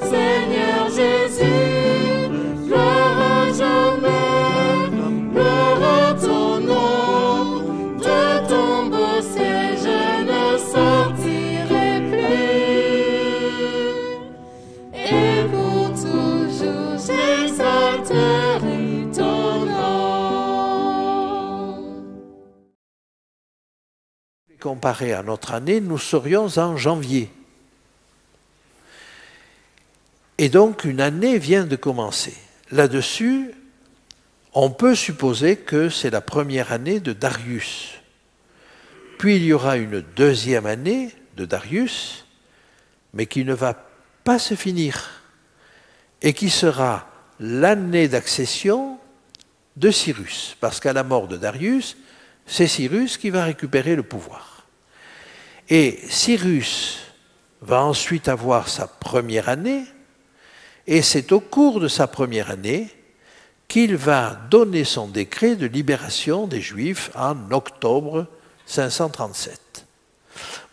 Seigneur Jésus, gloire à jamais, gloire à ton nom, de ton beau ciel je ne sortirai plus, et pour toujours j'exalterai ton nom. Comparé à notre année, nous serions en janvier. Et donc, une année vient de commencer. Là-dessus, on peut supposer que c'est la première année de Darius. Puis il y aura une deuxième année de Darius, mais qui ne va pas se finir, et qui sera l'année d'accession de Cyrus, parce qu'à la mort de Darius, c'est Cyrus qui va récupérer le pouvoir. Et Cyrus va ensuite avoir sa première année, et c'est au cours de sa première année qu'il va donner son décret de libération des Juifs en octobre 537.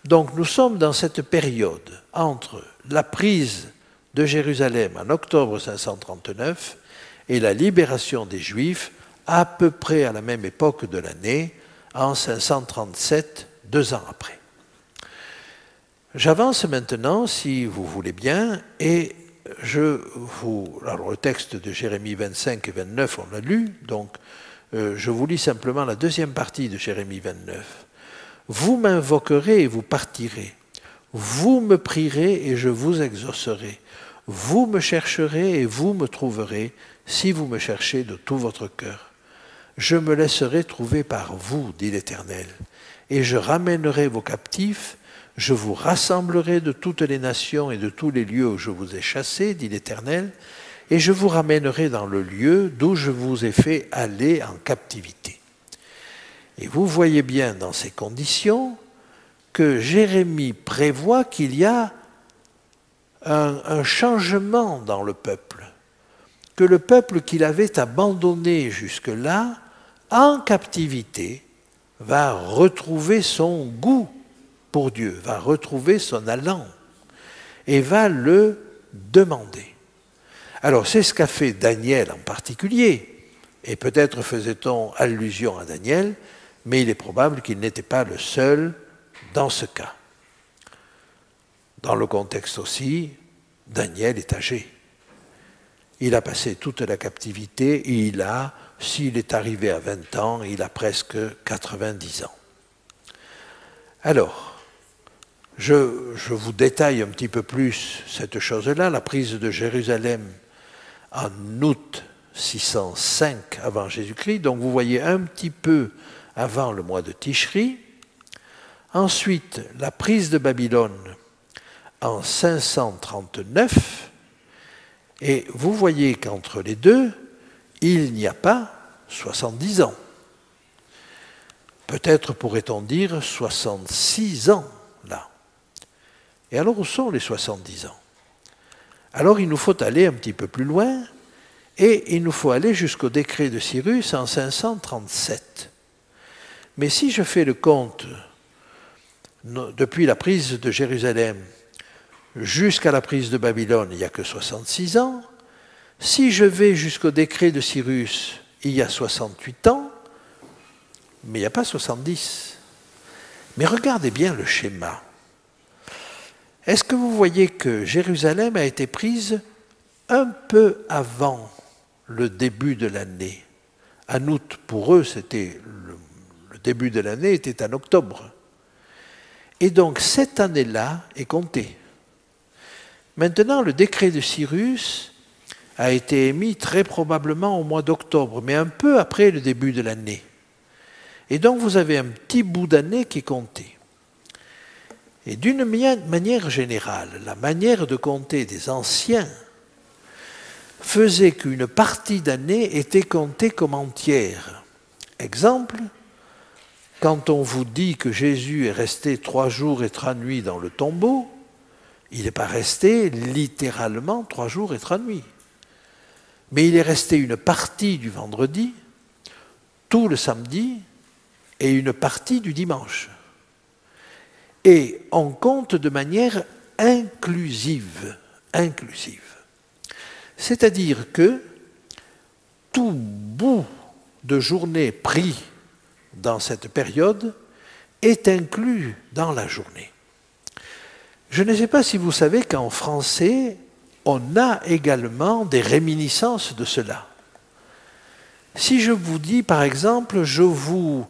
Donc nous sommes dans cette période entre la prise de Jérusalem en octobre 539 et la libération des Juifs à peu près à la même époque de l'année, en 537, 2 ans après. J'avance maintenant, si vous voulez bien, et alors le texte de Jérémie 25 et 29, on l'a lu, donc je vous lis simplement la deuxième partie de Jérémie 29. Vous m'invoquerez et vous partirez. Vous me prierez et je vous exaucerai. Vous me chercherez et vous me trouverez, si vous me cherchez de tout votre cœur. Je me laisserai trouver par vous, dit l'Éternel, et je ramènerai vos captifs. Je vous rassemblerai de toutes les nations et de tous les lieux où je vous ai chassés, dit l'Éternel, et je vous ramènerai dans le lieu d'où je vous ai fait aller en captivité. Et vous voyez bien dans ces conditions que Jérémie prévoit qu'il y a un changement dans le peuple, que le peuple qu'il avait abandonné jusque-là, en captivité, va retrouver son goût pour Dieu, va retrouver son allant et va le demander. Alors c'est ce qu'a fait Daniel en particulier, et peut-être faisait-on allusion à Daniel, mais il est probable qu'il n'était pas le seul dans ce cas. Dans le contexte aussi, Daniel est âgé. Il a passé toute la captivité et il a, s'il est arrivé à 20 ans, il a presque 90 ans. Alors, je vous détaille un petit peu plus cette chose-là, la prise de Jérusalem en août 605 avant Jésus-Christ, donc vous voyez un petit peu avant le mois de Tishri. Ensuite, la prise de Babylone en 539, et vous voyez qu'entre les deux, il n'y a pas 70 ans. Peut-être pourrait-on dire 66 ans, là. Et alors, où sont les 70 ans? Alors, il nous faut aller un petit peu plus loin, et il nous faut aller jusqu'au décret de Cyrus en 537. Mais si je fais le compte, depuis la prise de Jérusalem jusqu'à la prise de Babylone, il n'y a que 66 ans. Si je vais jusqu'au décret de Cyrus, il y a 68 ans, mais il n'y a pas 70. Mais regardez bien le schéma. Est-ce que vous voyez que Jérusalem a été prise un peu avant le début de l'année? En août, pour eux, c'était le début de l'année était en octobre. Et donc cette année-là est comptée. Maintenant, le décret de Cyrus a été émis très probablement au mois d'octobre, mais un peu après le début de l'année. Et donc vous avez un petit bout d'année qui est compté. Et d'une manière générale, la manière de compter des anciens faisait qu'une partie d'année était comptée comme entière. Exemple, quand on vous dit que Jésus est resté 3 jours et 3 nuits dans le tombeau, il n'est pas resté littéralement 3 jours et 3 nuits. Mais il est resté une partie du vendredi, tout le samedi et une partie du dimanche. Et on compte de manière inclusive. Inclusive. C'est-à-dire que tout bout de journée pris dans cette période est inclus dans la journée. Je ne sais pas si vous savez qu'en français, on a également des réminiscences de cela. Si je vous dis, par exemple, je vous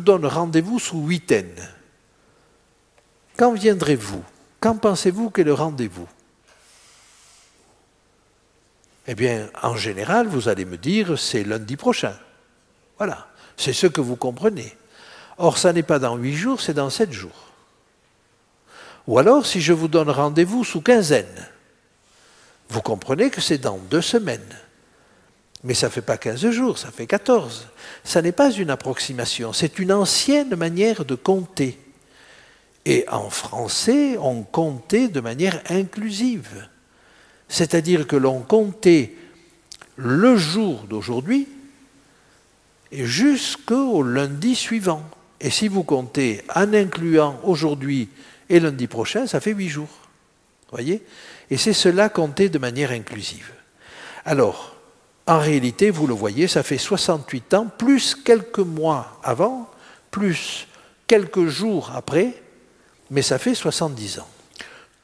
donne rendez-vous sous huitaine, quand viendrez-vous? Quand pensez-vous qu'est le rendez-vous? Eh bien, en général, vous allez me dire, c'est lundi prochain. Voilà, c'est ce que vous comprenez. Or, ça n'est pas dans 8 jours, c'est dans 7 jours. Ou alors, si je vous donne rendez-vous sous quinzaine, vous comprenez que c'est dans 2 semaines. Mais ça ne fait pas 15 jours, ça fait 14. Ça n'est pas une approximation, c'est une ancienne manière de compter. Et en français, on comptait de manière inclusive. C'est-à-dire que l'on comptait le jour d'aujourd'hui jusqu'au lundi suivant. Et si vous comptez en incluant aujourd'hui et lundi prochain, ça fait 8 jours. Voyez? Et c'est cela compté de manière inclusive. Alors, en réalité, vous le voyez, ça fait 68 ans, plus quelques mois avant, plus quelques jours après, mais ça fait 70 ans.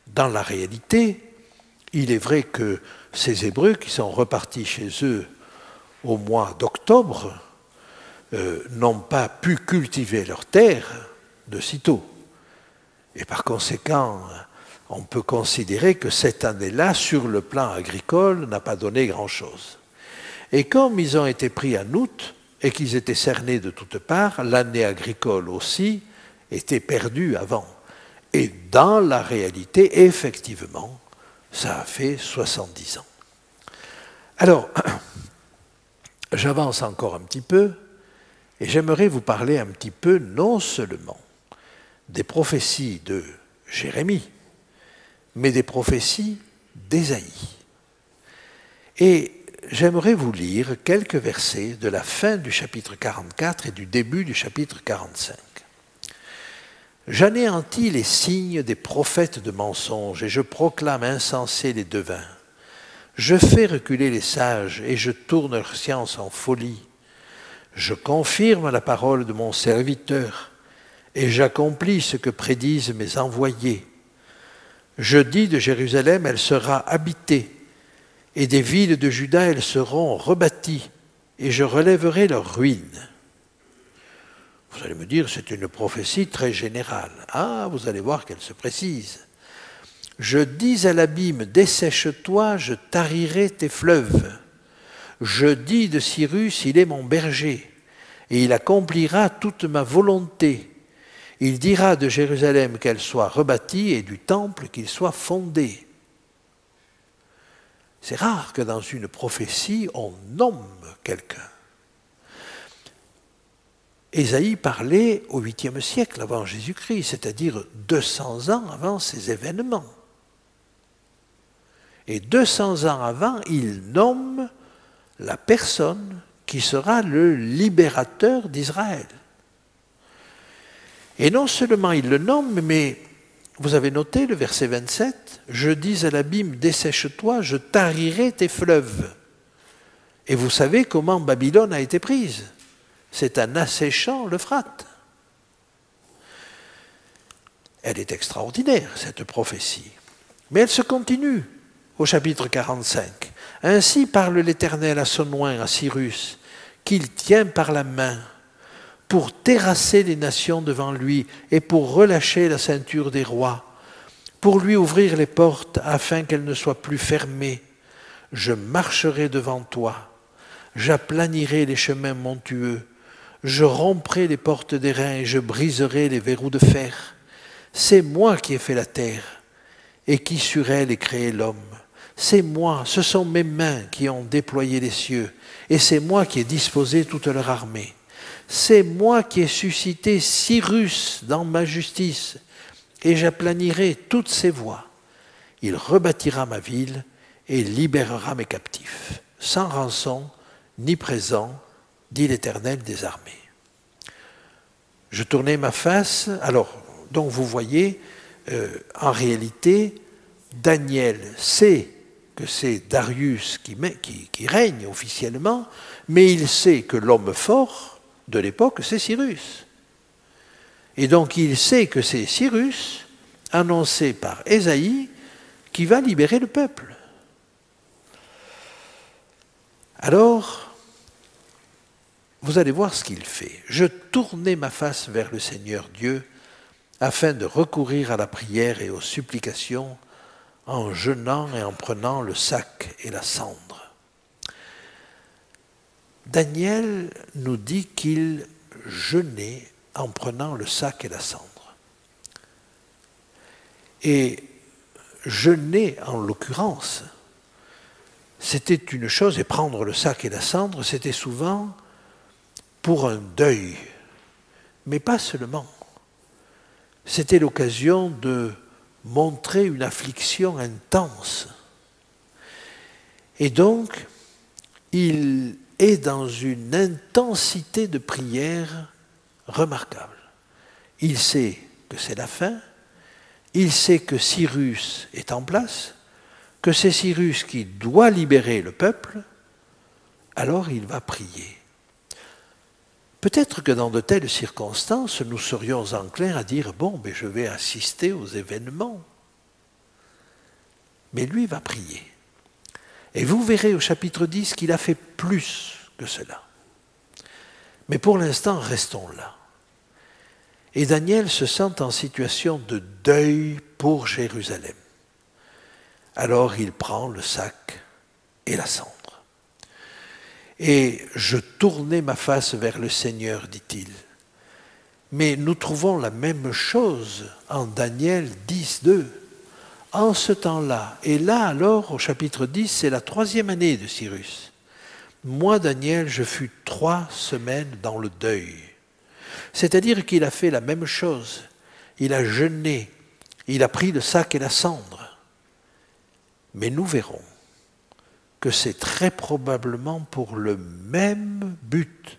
Dans la réalité, il est vrai que ces Hébreux qui sont repartis chez eux au mois d'octobre n'ont pas pu cultiver leur terre de sitôt. Et par conséquent, on peut considérer que cette année-là, sur le plan agricole, n'a pas donné grand-chose. Et comme ils ont été pris en août et qu'ils étaient cernés de toutes parts, l'année agricole aussi était perdue avant. Et dans la réalité, effectivement, ça a fait 70 ans. Alors, j'avance encore un petit peu, et j'aimerais vous parler un petit peu non seulement des prophéties de Jérémie, mais des prophéties d'Ésaïe. Et j'aimerais vous lire quelques versets de la fin du chapitre 44 et du début du chapitre 45. « J'anéantis les signes des prophètes de mensonges et je proclame insensés les devins. Je fais reculer les sages et je tourne leur science en folie. Je confirme la parole de mon serviteur et j'accomplis ce que prédisent mes envoyés. Je dis de Jérusalem, elle sera habitée, et des villes de Juda, elles seront rebâties, et je relèverai leurs ruines. » Vous allez me dire, c'est une prophétie très générale. Ah, vous allez voir qu'elle se précise. « Je dis à l'abîme, dessèche-toi, je tarirai tes fleuves. Je dis de Cyrus, il est mon berger, et il accomplira toute ma volonté. Il dira de Jérusalem qu'elle soit rebâtie et du temple qu'il soit fondé. » C'est rare que dans une prophétie, on nomme quelqu'un. Ésaïe parlait au 8e siècle avant Jésus-Christ, c'est-à-dire 200 ans avant ces événements. Et 200 ans avant, il nomme la personne qui sera le libérateur d'Israël. Et non seulement il le nomme, mais vous avez noté le verset 27, « Je dis à l'abîme, dessèche-toi, je tarirai tes fleuves. » Et vous savez comment Babylone a été prise. C'est en asséchant l'Euphrate. Elle est extraordinaire, cette prophétie. Mais elle se continue au chapitre 45. « Ainsi parle l'Éternel à son oint, à Cyrus, qu'il tient par la main, pour terrasser les nations devant lui et pour relâcher la ceinture des rois, pour lui ouvrir les portes afin qu'elles ne soient plus fermées. Je marcherai devant toi, j'aplanirai les chemins montueux, je romprai les portes d'airain et je briserai les verrous de fer. C'est moi qui ai fait la terre et qui sur elle ai créé l'homme. C'est moi, ce sont mes mains qui ont déployé les cieux et c'est moi qui ai disposé toute leur armée. C'est moi qui ai suscité Cyrus dans ma justice, et j'aplanirai toutes ses voies. Il rebâtira ma ville et libérera mes captifs, sans rançon ni présent, dit l'Éternel des armées. Je tournai ma face, alors, donc vous voyez, en réalité, Daniel sait que c'est Darius qui règne officiellement, mais il sait que l'homme fort de l'époque, c'est Cyrus. Et donc il sait que c'est Cyrus, annoncé par Ésaïe, qui va libérer le peuple. Alors, vous allez voir ce qu'il fait. Je tournai ma face vers le Seigneur Dieu afin de recourir à la prière et aux supplications en jeûnant et en prenant le sac et la cendre. Daniel nous dit qu'il jeûnait en prenant le sac et la cendre. Et jeûner, en l'occurrence, c'était une chose, et prendre le sac et la cendre, c'était souvent pour un deuil, mais pas seulement. C'était l'occasion de montrer une affliction intense. Et donc, il est dans une intensité de prière remarquable. Il sait que c'est la fin, il sait que Cyrus est en place, que c'est Cyrus qui doit libérer le peuple, alors il va prier. Peut-être que dans de telles circonstances, nous serions enclins à dire « bon, mais je vais assister aux événements ». Mais lui va prier. Et vous verrez au chapitre 10 qu'il a fait plus que cela. Mais pour l'instant, restons là. Et Daniel se sent en situation de deuil pour Jérusalem. Alors il prend le sac et la cendre. Et je tournai ma face vers le Seigneur, dit-il. Mais nous trouvons la même chose en Daniel 10, 2. En ce temps-là, et là alors, au chapitre 10, c'est la 3e année de Cyrus. Moi, Daniel, je fus 3 semaines dans le deuil. C'est-à-dire qu'il a fait la même chose. Il a jeûné, il a pris le sac et la cendre. Mais nous verrons que c'est très probablement pour le même but,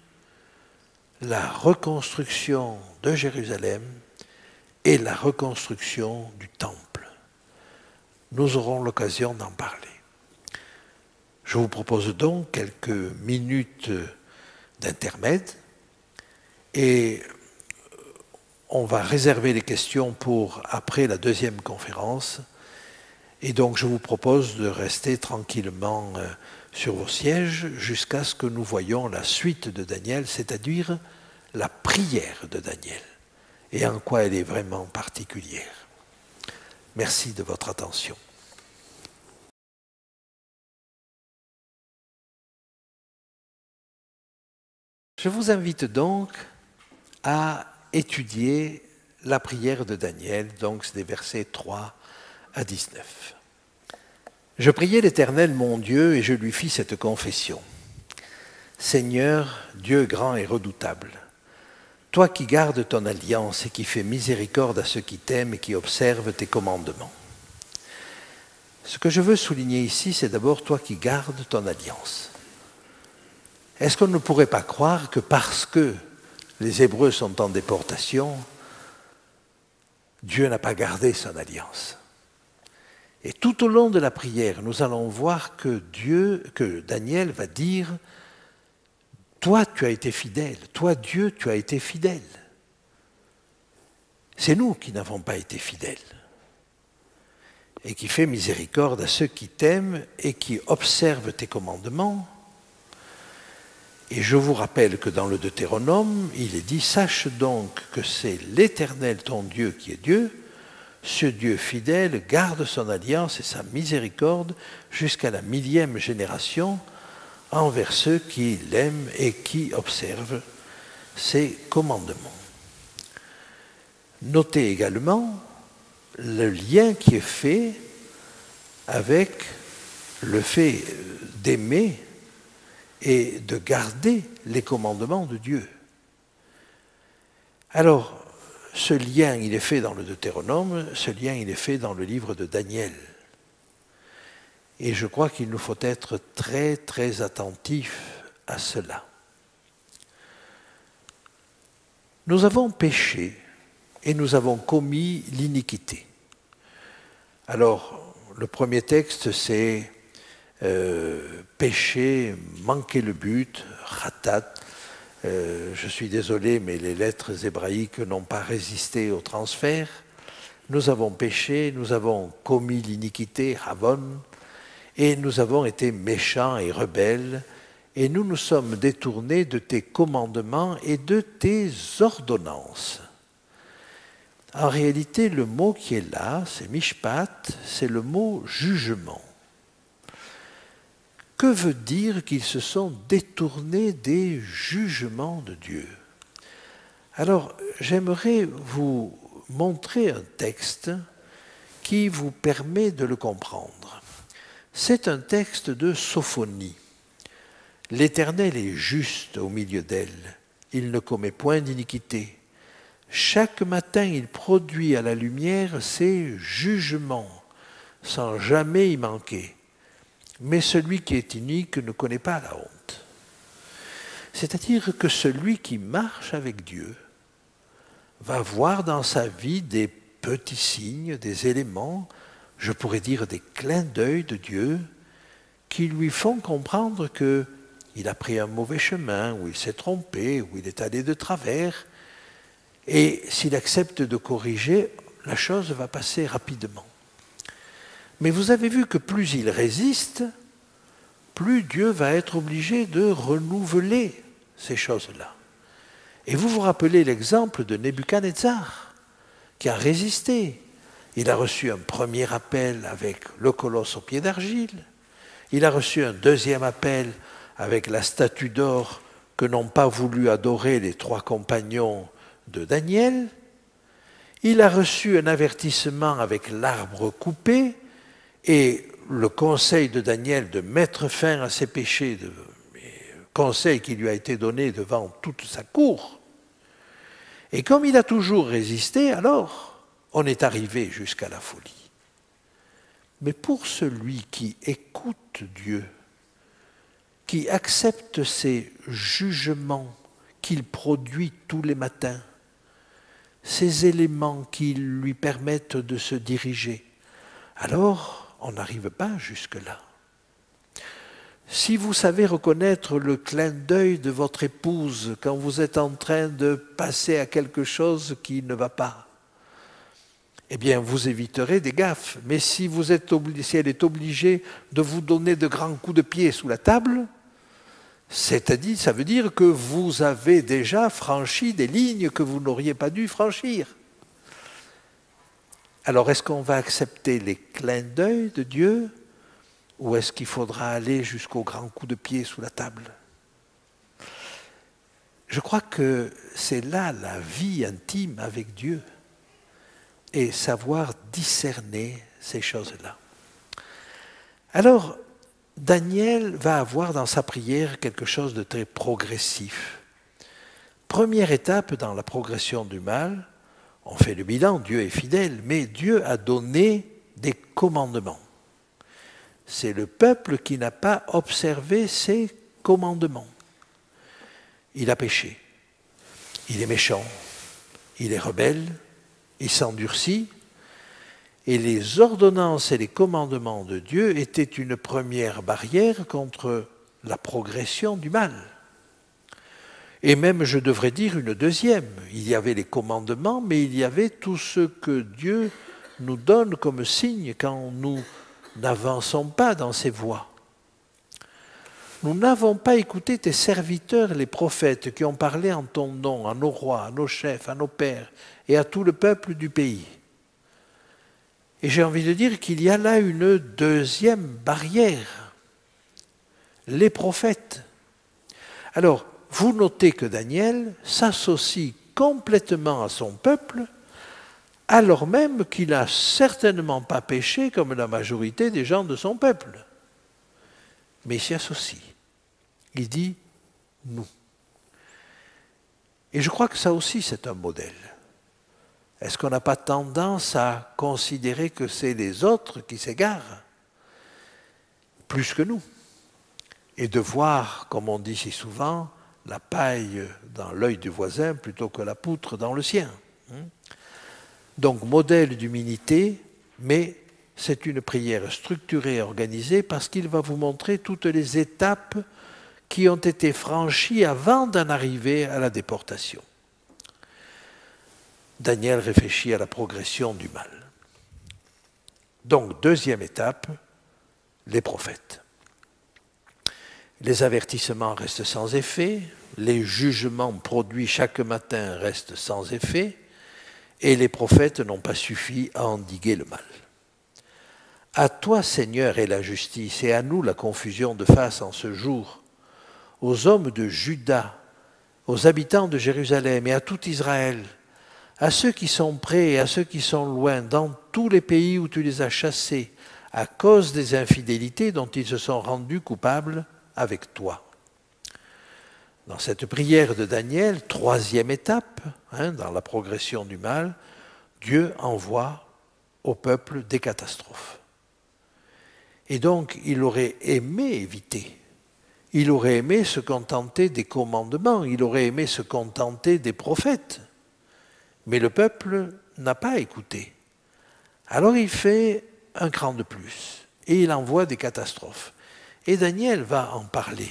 la reconstruction de Jérusalem et la reconstruction du temple. Nous aurons l'occasion d'en parler. Je vous propose donc quelques minutes d'intermède et on va réserver les questions pour après la 2e conférence. Et donc je vous propose de rester tranquillement sur vos sièges jusqu'à ce que nous voyions la suite de Daniel, c'est-à-dire la prière de Daniel, et en quoi elle est vraiment particulière. Merci de votre attention. Je vous invite donc à étudier la prière de Daniel, donc c'est des versets 3 à 19. Je priai l'Éternel mon Dieu et je lui fis cette confession. Seigneur, Dieu grand et redoutable, toi qui gardes ton alliance et qui fais miséricorde à ceux qui t'aiment et qui observent tes commandements. Ce que je veux souligner ici, c'est d'abord toi qui gardes ton alliance. Est-ce qu'on ne pourrait pas croire que parce que les Hébreux sont en déportation, Dieu n'a pas gardé son alliance? Et tout au long de la prière, nous allons voir que Daniel va dire « Toi, tu as été fidèle. Toi, Dieu, tu as été fidèle. » C'est nous qui n'avons pas été fidèles. Et qui fait miséricorde à ceux qui t'aiment et qui observent tes commandements. Et je vous rappelle que dans le Deutéronome, il est dit « Sache donc que c'est l'Éternel ton Dieu qui est Dieu. Ce Dieu fidèle garde son alliance et sa miséricorde jusqu'à la 1000e génération envers ceux qui l'aiment et qui observent ses commandements. » Notez également le lien qui est fait avec le fait d'aimer et de garder les commandements de Dieu. Alors, ce lien, il est fait dans le Deutéronome, ce lien, il est fait dans le livre de Daniel. Et je crois qu'il nous faut être très, très attentifs à cela. Nous avons péché et nous avons commis l'iniquité. Alors, le premier texte, c'est péché, manquer le but, ratat. Je suis désolé, mais les lettres hébraïques n'ont pas résisté au transfert. Nous avons péché, nous avons commis l'iniquité, Havon, et nous avons été méchants et rebelles, et nous nous sommes détournés de tes commandements et de tes ordonnances. En réalité, le mot qui est là, c'est mishpat, c'est le mot jugement. Que veut dire qu'ils se sont détournés des jugements de Dieu? Alors, j'aimerais vous montrer un texte qui vous permet de le comprendre. C'est un texte de Sophonie. L'Éternel est juste au milieu d'elle, il ne commet point d'iniquité. Chaque matin, il produit à la lumière ses jugements, sans jamais y manquer. Mais celui qui est inique ne connaît pas la honte. C'est-à-dire que celui qui marche avec Dieu va voir dans sa vie des petits signes, des éléments, je pourrais dire des clins d'œil de Dieu, qui lui font comprendre qu'il a pris un mauvais chemin, ou il s'est trompé, ou il est allé de travers, et s'il accepte de corriger, la chose va passer rapidement. Mais vous avez vu que plus il résiste, plus Dieu va être obligé de renouveler ces choses-là. Et vous vous rappelez l'exemple de Nebuchadnezzar, qui a résisté. Il a reçu un premier appel avec le colosse au pied d'argile. Il a reçu un deuxième appel avec la statue d'or que n'ont pas voulu adorer les 3 compagnons de Daniel. Il a reçu un avertissement avec l'arbre coupé et le conseil de Daniel de mettre fin à ses péchés, conseil qui lui a été donné devant toute sa cour. Et comme il a toujours résisté, alors on est arrivé jusqu'à la folie. Mais pour celui qui écoute Dieu, qui accepte ses jugements qu'il produit tous les matins, ces éléments qui lui permettent de se diriger, alors on n'arrive pas jusque-là. Si vous savez reconnaître le clin d'œil de votre épouse quand vous êtes en train de passer à quelque chose qui ne va pas, eh bien vous éviterez des gaffes. Mais si elle est obligée de vous donner de grands coups de pied sous la table, c'est-à-dire, ça veut dire que vous avez déjà franchi des lignes que vous n'auriez pas dû franchir. Alors, est-ce qu'on va accepter les clins d'œil de Dieu ou est-ce qu'il faudra aller jusqu'au grand coup de pied sous la table? Je crois que c'est là la vie intime avec Dieu et savoir discerner ces choses-là. Alors, Daniel va avoir dans sa prière quelque chose de très progressif. Première étape dans la progression du mal, on fait le bilan, Dieu est fidèle, mais Dieu a donné des commandements. C'est le peuple qui n'a pas observé ses commandements. Il a péché, il est méchant, il est rebelle, il s'endurcit, et les ordonnances et les commandements de Dieu étaient une première barrière contre la progression du mal. Et même, je devrais dire, une deuxième. Il y avait les commandements, mais il y avait tout ce que Dieu nous donne comme signe quand nous n'avançons pas dans ses voies. Nous n'avons pas écouté tes serviteurs, les prophètes, qui ont parlé en ton nom, à nos rois, à nos chefs, à nos pères et à tout le peuple du pays. Et j'ai envie de dire qu'il y a là une deuxième barrière, les prophètes. Alors, vous notez que Daniel s'associe complètement à son peuple, alors même qu'il n'a certainement pas péché comme la majorité des gens de son peuple. Mais il s'y associe. Il dit « nous ». Et je crois que ça aussi, c'est un modèle. Est-ce qu'on n'a pas tendance à considérer que c'est les autres qui s'égarent plus que nous? Et de voir, comme on dit si souvent, la paille dans l'œil du voisin plutôt que la poutre dans le sien. Donc, modèle d'humilité, mais c'est une prière structurée et organisée parce qu'il va vous montrer toutes les étapes qui ont été franchies avant d'en arriver à la déportation. Daniel réfléchit à la progression du mal. Donc, deuxième étape, les prophètes. Les avertissements restent sans effet, les jugements produits chaque matin restent sans effet, et les prophètes n'ont pas suffi à endiguer le mal. À toi, Seigneur, est la justice, et à nous la confusion de face en ce jour, aux hommes de Juda, aux habitants de Jérusalem et à tout Israël, à ceux qui sont près et à ceux qui sont loin, dans tous les pays où tu les as chassés, à cause des infidélités dont ils se sont rendus coupables avec toi. Dans cette prière de Daniel, troisième étape, dans la progression du mal, Dieu envoie au peuple des catastrophes. Et donc, il aurait aimé éviter. Il aurait aimé se contenter des commandements, il aurait aimé se contenter des prophètes. Mais le peuple n'a pas écouté. Alors il fait un cran de plus et il envoie des catastrophes. Et Daniel va en parler.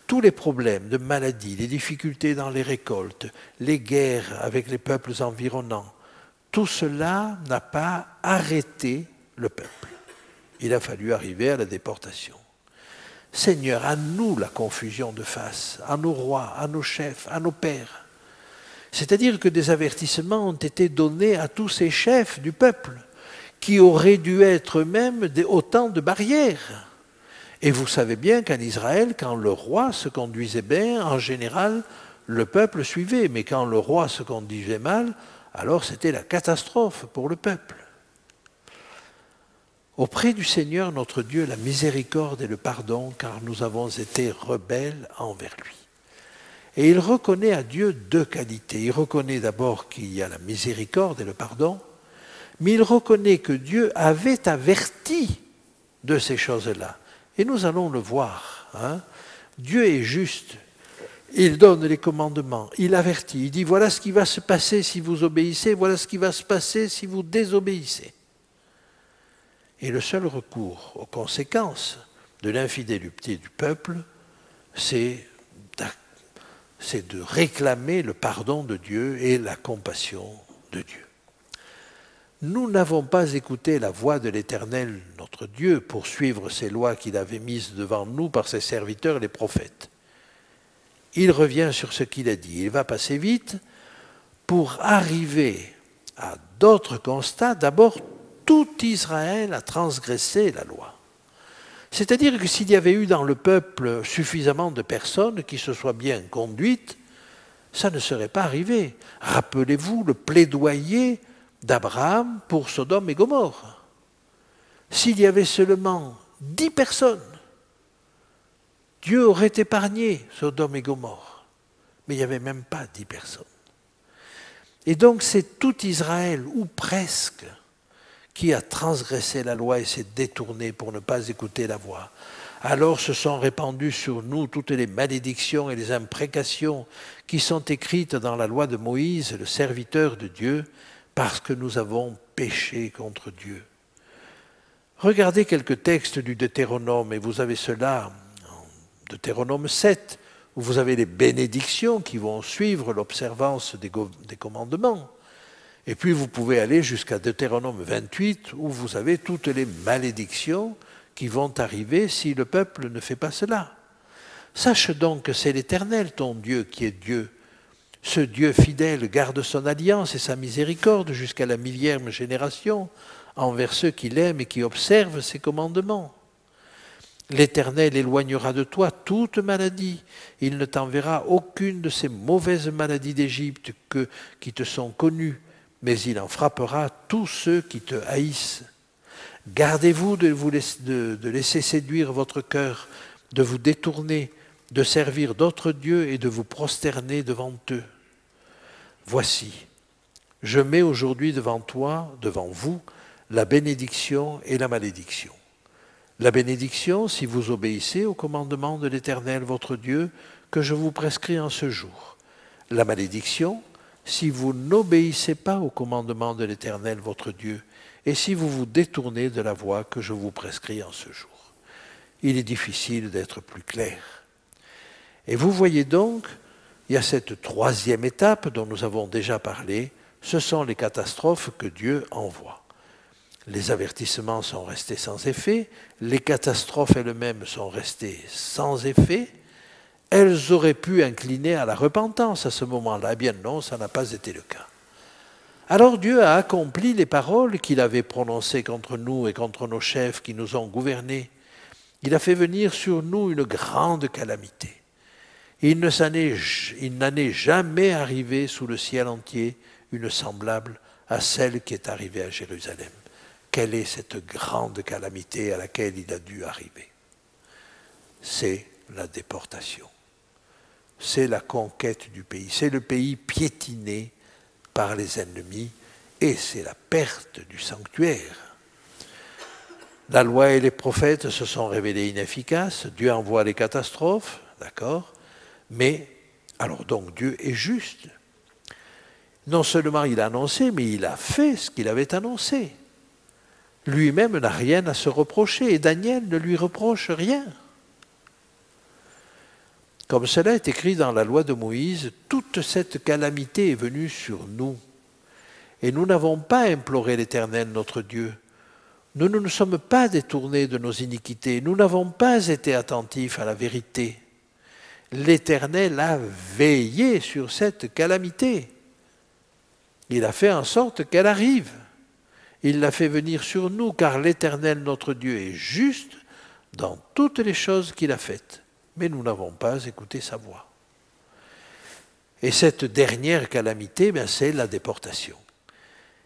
Tous les problèmes de maladie, les difficultés dans les récoltes, les guerres avec les peuples environnants, tout cela n'a pas arrêté le peuple. Il a fallu arriver à la déportation. Seigneur, à nous la confusion de face, à nos rois, à nos chefs, à nos pères. C'est-à-dire que des avertissements ont été donnés à tous ces chefs du peuple, qui auraient dû être eux-mêmes autant de barrières. Et vous savez bien qu'en Israël, quand le roi se conduisait bien, en général, le peuple suivait. Mais quand le roi se conduisait mal, alors c'était la catastrophe pour le peuple. Auprès du Seigneur notre Dieu, la miséricorde et le pardon, car nous avons été rebelles envers lui. Et il reconnaît à Dieu deux qualités. Il reconnaît d'abord qu'il y a la miséricorde et le pardon, mais il reconnaît que Dieu avait averti de ces choses-là. Et nous allons le voir. Dieu est juste. Il donne les commandements, il avertit, il dit voilà ce qui va se passer si vous obéissez, voilà ce qui va se passer si vous désobéissez. Et le seul recours aux conséquences de l'infidélité du peuple, c'est de réclamer le pardon de Dieu et la compassion de Dieu. Nous n'avons pas écouté la voix de l'Éternel, notre Dieu, pour suivre ces lois qu'il avait mises devant nous par ses serviteurs les prophètes. Il revient sur ce qu'il a dit. Il va passer vite pour arriver à d'autres constats. D'abord, tout Israël a transgressé la loi. C'est-à-dire que s'il y avait eu dans le peuple suffisamment de personnes qui se soient bien conduites, ça ne serait pas arrivé. Rappelez-vous le plaidoyer d'Abraham pour Sodome et Gomorrhe. S'il y avait seulement 10 personnes, Dieu aurait épargné Sodome et Gomorrhe. Mais il n'y avait même pas 10 personnes. Et donc c'est tout Israël, ou presque, qui a transgressé la loi et s'est détourné pour ne pas écouter la voix. Alors se sont répandues sur nous toutes les malédictions et les imprécations qui sont écrites dans la loi de Moïse, le serviteur de Dieu, parce que nous avons péché contre Dieu. Regardez quelques textes du Deutéronome, et vous avez cela en Deutéronome 7, où vous avez les bénédictions qui vont suivre l'observance des commandements. Et puis vous pouvez aller jusqu'à Deutéronome 28, où vous avez toutes les malédictions qui vont arriver si le peuple ne fait pas cela. Sache donc que c'est l'Éternel, ton Dieu, qui est Dieu. Ce Dieu fidèle garde son alliance et sa miséricorde jusqu'à la 1000e génération envers ceux qui l'aiment et qui observent ses commandements. L'Éternel éloignera de toi toute maladie. Il ne t'enverra aucune de ces mauvaises maladies d'Égypte qui te sont connues, mais il en frappera tous ceux qui te haïssent. Gardez-vous de laisser séduire votre cœur, de vous détourner, de servir d'autres dieux et de vous prosterner devant eux. Voici, je mets aujourd'hui devant toi, devant vous, la bénédiction et la malédiction. La bénédiction, si vous obéissez au commandement de l'Éternel, votre Dieu, que je vous prescris en ce jour. La malédiction, si vous n'obéissez pas au commandement de l'Éternel, votre Dieu, et si vous vous détournez de la voie que je vous prescris en ce jour. Il est difficile d'être plus clair. Et vous voyez donc, il y a cette troisième étape dont nous avons déjà parlé, ce sont les catastrophes que Dieu envoie. Les avertissements sont restés sans effet, les catastrophes elles-mêmes sont restées sans effet, elles auraient pu incliner à la repentance à ce moment-là. Eh bien non, ça n'a pas été le cas. Alors Dieu a accompli les paroles qu'il avait prononcées contre nous et contre nos chefs qui nous ont gouvernés. Il a fait venir sur nous une grande calamité. Il n'en est jamais arrivé sous le ciel entier une semblable à celle qui est arrivée à Jérusalem. Quelle est cette grande calamité à laquelle il a dû arriver? C'est la déportation. C'est la conquête du pays. C'est le pays piétiné par les ennemis et c'est la perte du sanctuaire. La loi et les prophètes se sont révélés inefficaces. Dieu envoie les catastrophes, d'accord? Mais, alors donc Dieu est juste. Non seulement il a annoncé, mais il a fait ce qu'il avait annoncé. Lui-même n'a rien à se reprocher et Daniel ne lui reproche rien. Comme cela est écrit dans la loi de Moïse, toute cette calamité est venue sur nous. Et nous n'avons pas imploré l'Éternel notre Dieu. Nous ne nous sommes pas détournés de nos iniquités. Nous n'avons pas été attentifs à la vérité. L'Éternel a veillé sur cette calamité. Il a fait en sorte qu'elle arrive. Il l'a fait venir sur nous, car l'Éternel notre Dieu est juste dans toutes les choses qu'il a faites. Mais nous n'avons pas écouté sa voix. Et cette dernière calamité, c'est la déportation.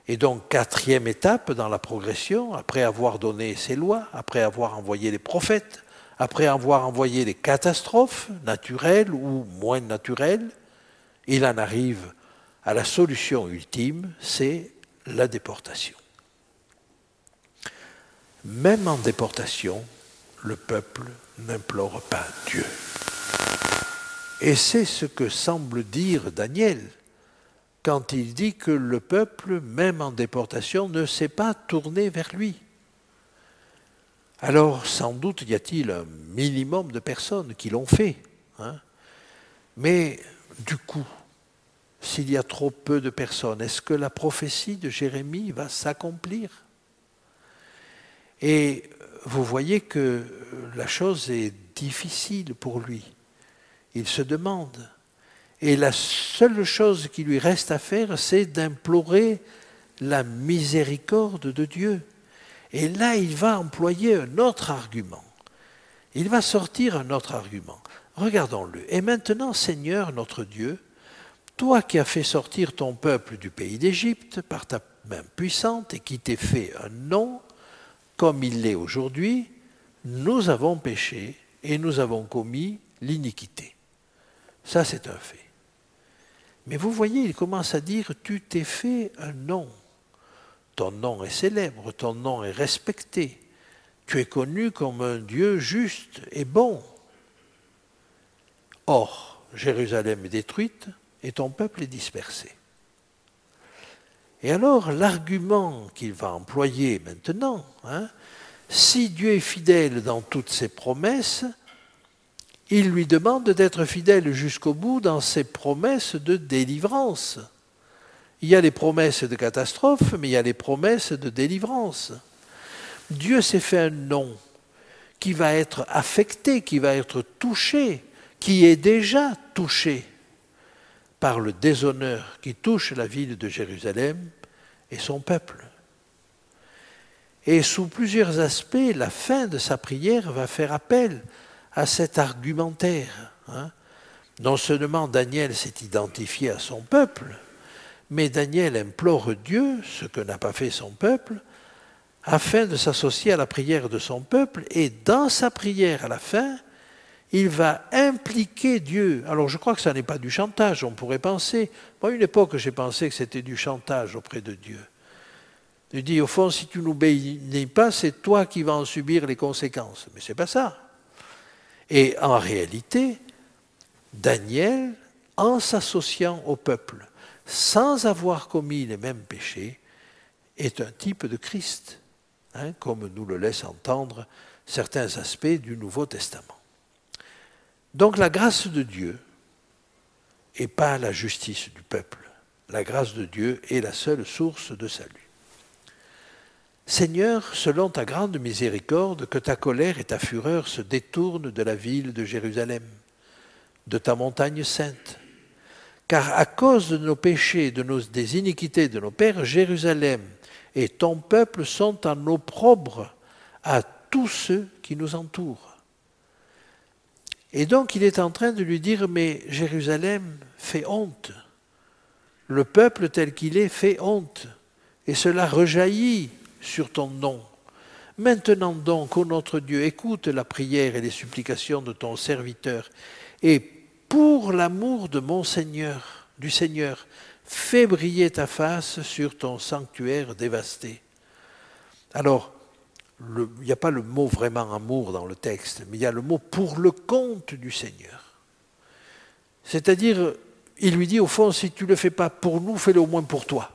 Et donc, quatrième étape dans la progression, après avoir donné ses lois, après avoir envoyé les prophètes, après avoir envoyé les catastrophes naturelles ou moins naturelles, il en arrive à la solution ultime, c'est la déportation. Même en déportation, le peuple n'implore pas Dieu. Et c'est ce que semble dire Daniel quand il dit que le peuple, même en déportation, ne s'est pas tourné vers lui. Alors, sans doute y a-t-il un minimum de personnes qui l'ont fait. Mais du coup, s'il y a trop peu de personnes, est-ce que la prophétie de Jérémie va s'accomplir? Et vous voyez que la chose est difficile pour lui. Il se demande. Et la seule chose qui lui reste à faire, c'est d'implorer la miséricorde de Dieu. Et là, il va employer un autre argument. Il va sortir un autre argument. Regardons-le. Et maintenant, Seigneur notre Dieu, toi qui as fait sortir ton peuple du pays d'Égypte par ta main puissante et qui t'es fait un nom, comme il l'est aujourd'hui, nous avons péché et nous avons commis l'iniquité. Ça, c'est un fait. Mais vous voyez, il commence à dire, tu t'es fait un nom. Ton nom est célèbre, ton nom est respecté. Tu es connu comme un Dieu juste et bon. Or, Jérusalem est détruite et ton peuple est dispersé. Et alors, l'argument qu'il va employer maintenant, si Dieu est fidèle dans toutes ses promesses, il lui demande d'être fidèle jusqu'au bout dans ses promesses de délivrance. Il y a les promesses de catastrophe, mais il y a les promesses de délivrance. Dieu s'est fait un nom qui va être affecté, qui va être touché, qui est déjà touché par le déshonneur qui touche la ville de Jérusalem et son peuple. Et sous plusieurs aspects, la fin de sa prière va faire appel à cet argumentaire. Non seulement Daniel s'est identifié à son peuple, mais Daniel implore Dieu, ce que n'a pas fait son peuple, afin de s'associer à la prière de son peuple, et dans sa prière à la fin, il va impliquer Dieu. Alors je crois que ça n'est pas du chantage, on pourrait penser. Moi, à une époque, j'ai pensé que c'était du chantage auprès de Dieu. Il dit, au fond, si tu n'obéis pas, c'est toi qui vas en subir les conséquences. Mais ce n'est pas ça. Et en réalité, Daniel, en s'associant au peuple, sans avoir commis les mêmes péchés, est un type de Christ, hein, comme nous le laissent entendre certains aspects du Nouveau Testament. Donc la grâce de Dieu et pas la justice du peuple. La grâce de Dieu est la seule source de salut. Seigneur, selon ta grande miséricorde, que ta colère et ta fureur se détournent de la ville de Jérusalem, de ta montagne sainte. Car à cause de nos péchés, des iniquités de nos pères, Jérusalem et ton peuple sont en opprobre à tous ceux qui nous entourent. Et donc il est en train de lui dire, mais Jérusalem fait honte. Le peuple tel qu'il est fait honte. Et cela rejaillit sur ton nom. Maintenant donc, ô notre Dieu, écoute la prière et les supplications de ton serviteur. Et pour l'amour de mon Seigneur, du Seigneur, fais briller ta face sur ton sanctuaire dévasté. Alors, il n'y a pas le mot vraiment amour dans le texte, mais il y a le mot pour le compte du Seigneur. C'est-à-dire, il lui dit au fond, si tu ne le fais pas pour nous, fais-le au moins pour toi,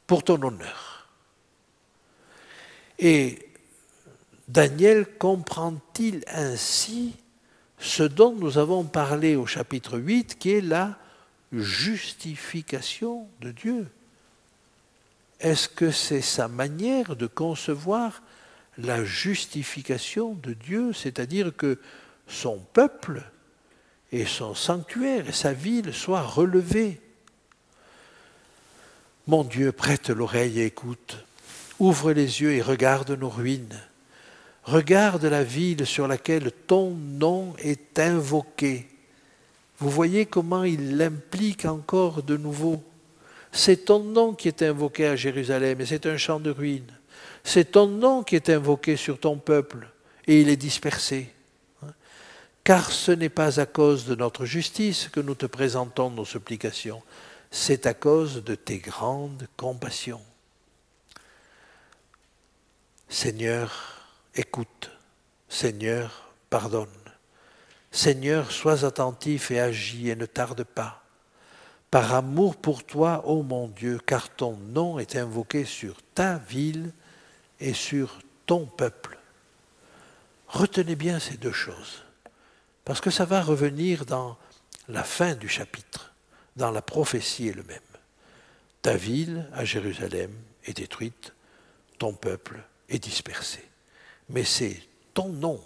pour ton honneur. Et Daniel comprend-il ainsi ce dont nous avons parlé au chapitre 8, qui est la justification de Dieu? Est-ce que c'est sa manière de concevoir la justification de Dieu, c'est-à-dire que son peuple et son sanctuaire et sa ville soient relevés? Mon Dieu, prête l'oreille et écoute. Ouvre les yeux et regarde nos ruines. Regarde la ville sur laquelle ton nom est invoqué. Vous voyez comment il l'implique encore de nouveau. C'est ton nom qui est invoqué à Jérusalem et c'est un champ de ruines. C'est ton nom qui est invoqué sur ton peuple et il est dispersé. Car ce n'est pas à cause de notre justice que nous te présentons nos supplications, c'est à cause de tes grandes compassions. Seigneur, écoute. Seigneur, pardonne. Seigneur, sois attentif et agis et ne tarde pas. Par amour pour toi, ô mon Dieu, car ton nom est invoqué sur ta ville et sur ton peuple. Retenez bien ces deux choses, parce que ça va revenir dans la fin du chapitre, dans la prophétie elle-même. Ta ville, à Jérusalem, est détruite, ton peuple est dispersé. Mais c'est ton nom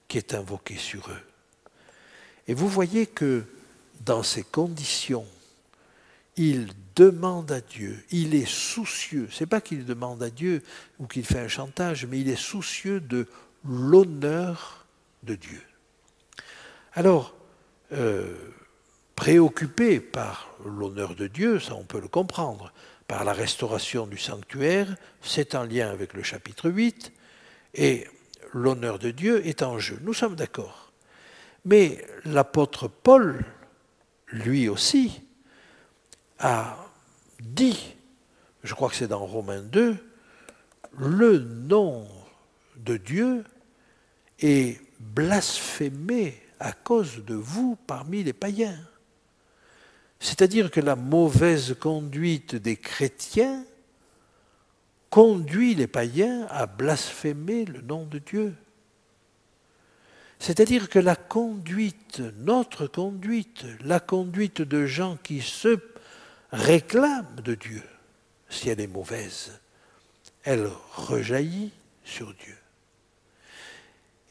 qui est invoqué sur eux. Et vous voyez que dans ces conditions, il demande à Dieu, il est soucieux, ce n'est pas qu'il demande à Dieu ou qu'il fait un chantage, mais il est soucieux de l'honneur de Dieu. Alors, préoccupé par l'honneur de Dieu, ça on peut le comprendre, par la restauration du sanctuaire, c'est en lien avec le chapitre 8, et l'honneur de Dieu est en jeu. Nous sommes d'accord. Mais l'apôtre Paul, lui aussi, a dit, je crois que c'est dans Romains 2, le nom de Dieu est blasphémé à cause de vous parmi les païens. C'est-à-dire que la mauvaise conduite des chrétiens conduit les païens à blasphémer le nom de Dieu. C'est-à-dire que la conduite, notre conduite, la conduite de gens qui se réclament de Dieu, si elle est mauvaise, elle rejaillit sur Dieu.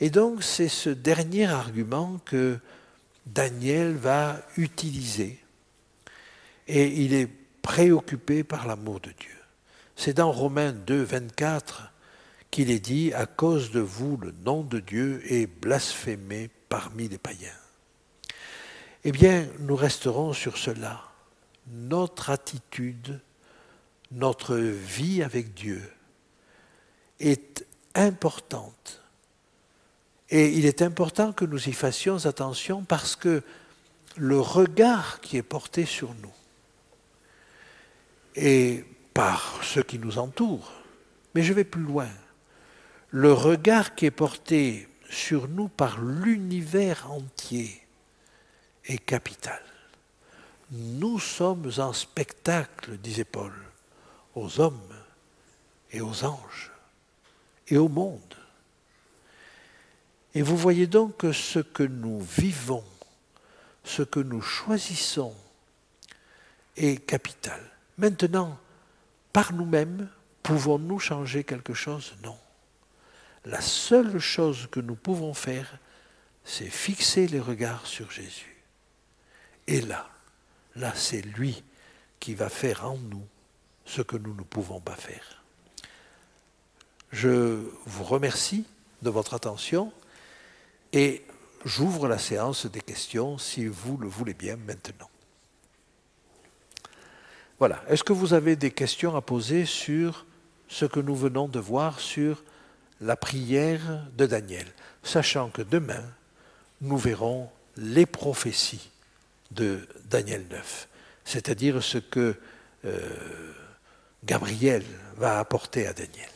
Et donc c'est ce dernier argument que Daniel va utiliser. Et il est préoccupé par l'amour de Dieu. C'est dans Romains 2, 24 qu'il est dit « À cause de vous, le nom de Dieu est blasphémé parmi les païens. » Eh bien, nous resterons sur cela. Notre attitude, notre vie avec Dieu est importante. Et il est important que nous y fassions attention parce que le regard qui est porté sur nous et par ceux qui nous entourent, mais je vais plus loin, le regard qui est porté sur nous par l'univers entier est capital. Nous sommes en spectacle, disait Paul. aux hommes et aux anges et au monde. Et vous voyez donc que ce que nous vivons, ce que nous choisissons est capital. Maintenant, par nous-mêmes, pouvons-nous changer quelque chose? Non. La seule chose que nous pouvons faire, c'est fixer les regards sur Jésus. Et là, c'est lui qui va faire en nous ce que nous ne pouvons pas faire. Je vous remercie de votre attention et j'ouvre la séance des questions si vous le voulez bien maintenant. Voilà. Est-ce que vous avez des questions à poser sur ce que nous venons de voir sur la prière de Daniel, sachant que demain, nous verrons les prophéties de Daniel 9, c'est-à-dire ce que Gabriel va apporter à Daniel.